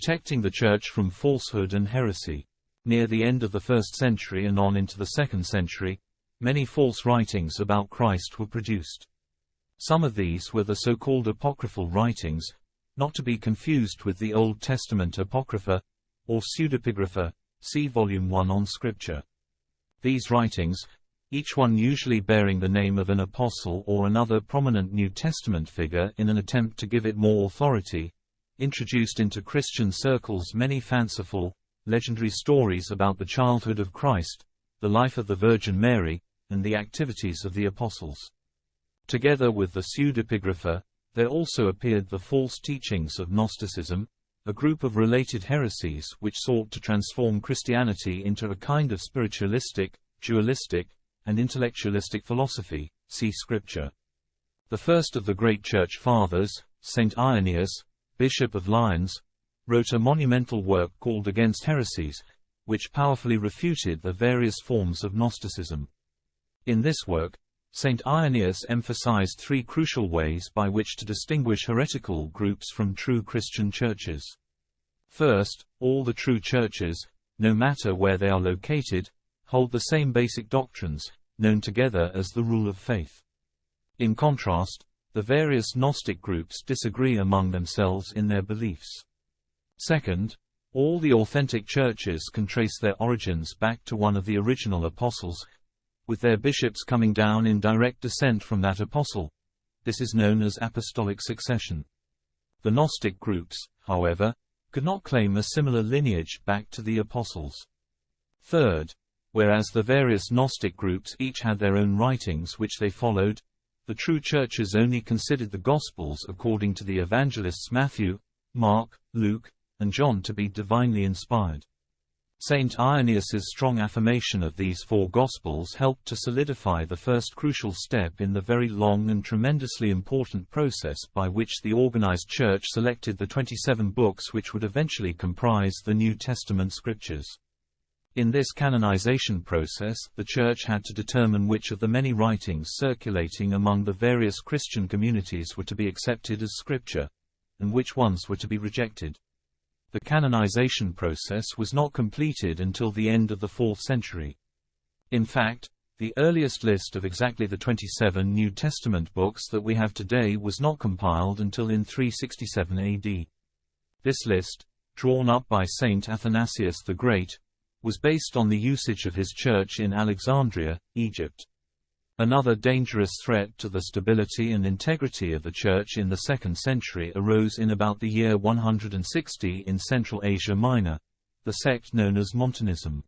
protecting the Church from falsehood and heresy. Near the end of the 1st century and on into the 2nd century, many false writings about Christ were produced. Some of these were the so-called apocryphal writings, not to be confused with the Old Testament Apocrypha, or pseudepigrapha, see Volume 1 on Scripture. These writings, each one usually bearing the name of an apostle or another prominent New Testament figure in an attempt to give it more authority, introduced into Christian circles many fanciful, legendary stories about the childhood of Christ, the life of the Virgin Mary, and the activities of the apostles. Together with the pseudepigrapha, there also appeared the false teachings of Gnosticism, a group of related heresies which sought to transform Christianity into a kind of spiritualistic, dualistic, and intellectualistic philosophy, see Scripture. The first of the great Church Fathers, Saint Irenaeus, Bishop of Lyons, wrote a monumental work called Against Heresies, which powerfully refuted the various forms of Gnosticism. In this work, Saint Irenaeus emphasized three crucial ways by which to distinguish heretical groups from true Christian churches. First, all the true churches, no matter where they are located, hold the same basic doctrines, known together as the rule of faith. In contrast, the various Gnostic groups disagree among themselves in their beliefs. Second, all the authentic churches can trace their origins back to one of the original apostles, with their bishops coming down in direct descent from that apostle. This is known as apostolic succession. The Gnostic groups, however, could not claim a similar lineage back to the apostles. Third, whereas the various Gnostic groups each had their own writings which they followed, the true churches only considered the Gospels according to the evangelists Matthew, Mark, Luke, and John to be divinely inspired. Saint Irenaeus's strong affirmation of these four Gospels helped to solidify the first crucial step in the very long and tremendously important process by which the organized Church selected the 27 books which would eventually comprise the New Testament scriptures. In this canonization process, the Church had to determine which of the many writings circulating among the various Christian communities were to be accepted as scripture, and which ones were to be rejected. The canonization process was not completed until the end of the 4th century. In fact, the earliest list of exactly the 27 New Testament books that we have today was not compiled until in 367 AD. This list, drawn up by Saint Athanasius the Great, was based on the usage of his church in Alexandria, Egypt. Another dangerous threat to the stability and integrity of the Church in the 2nd century arose in about the year 160 in Central Asia Minor, the sect known as Montanism.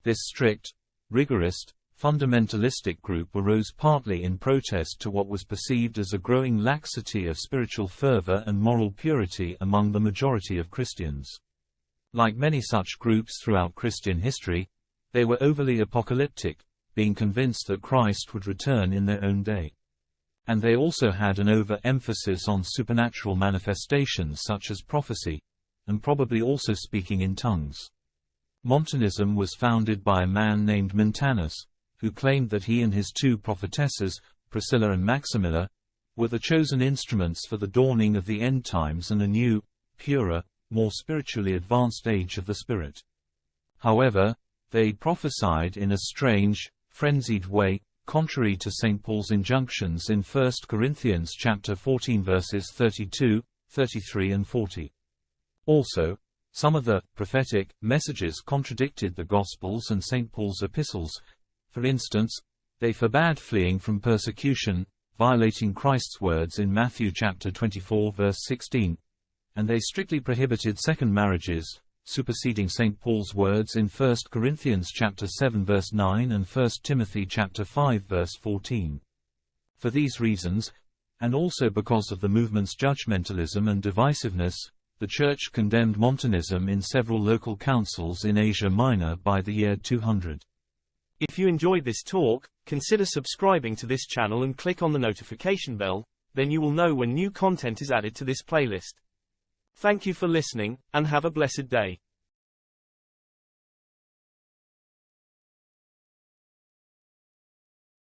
This strict, rigorist, fundamentalistic group arose partly in protest to what was perceived as a growing laxity of spiritual fervor and moral purity among the majority of Christians. Like many such groups throughout Christian history, they were overly apocalyptic, being convinced that Christ would return in their own day. And they also had an over-emphasis on supernatural manifestations such as prophecy, and probably also speaking in tongues. Montanism was founded by a man named Montanus, who claimed that he and his two prophetesses, Priscilla and Maximilla, were the chosen instruments for the dawning of the end times and a new, purer, more spiritually advanced age of the Spirit. However, they prophesied in a strange, frenzied way, contrary to St. Paul's injunctions in 1 Corinthians chapter 14 verses 32, 33 and 40. Also, some of the prophetic messages contradicted the Gospels and St. Paul's epistles. For instance, they forbade fleeing from persecution, violating Christ's words in Matthew chapter 24 verse 16, and they strictly prohibited second marriages, superseding St. Paul's words in 1 Corinthians chapter 7 verse 9 and 1 Timothy chapter 5 verse 14. For these reasons, and also because of the movement's judgmentalism and divisiveness, the Church condemned Montanism in several local councils in Asia Minor by the year 200. If you enjoyed this talk, consider subscribing to this channel and click on the notification bell, then you will know when new content is added to this playlist. Thank you for listening, and have a blessed day.